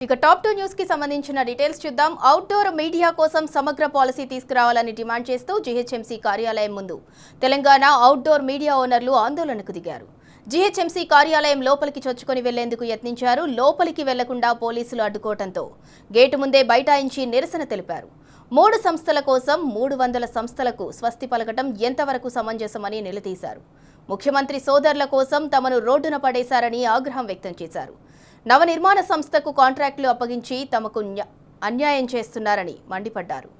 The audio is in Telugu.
ఇక టాప్ 2 న్యూస్ కి సంబంధించిన డీటెయిల్స్ చూద్దాం. అవుట్డోర్ మీడియా కోసం సమగ్ర పాలసీ తీసుకురావాలని డిమాండ్ చేస్తూ జీహెచ్ఎంసీ కార్యాలయం ముందు తెలంగాణ అవుట్డోర్ మీడియా ఓనర్లు ఆందోళనకు దిగారు. జీహెచ్ఎంసీ కార్యాలయం లోపలికి చొచ్చుకొని వెళ్లేందుకు యత్నించారు. లోపలికి వెళ్లకుండా పోలీసులు అడ్డుకోవడంతో గేటు ముందే బైఠాయించి నిరసన తెలిపారు. 3 సంస్థల కోసం 300 సంస్థలకు స్వస్తి పలకటం ఎంతవరకు సమంజసమని నిలదీశారు. ముఖ్యమంత్రి సోదరుల కోసం తమను రోడ్డున పడేశారని ఆగ్రహం వ్యక్తం చేశారు. నవనిర్మాణ సంస్థకు కాంట్రాక్టులు అప్పగించి తమకు అన్యాయం చేస్తున్నారని మండిపడ్డారు.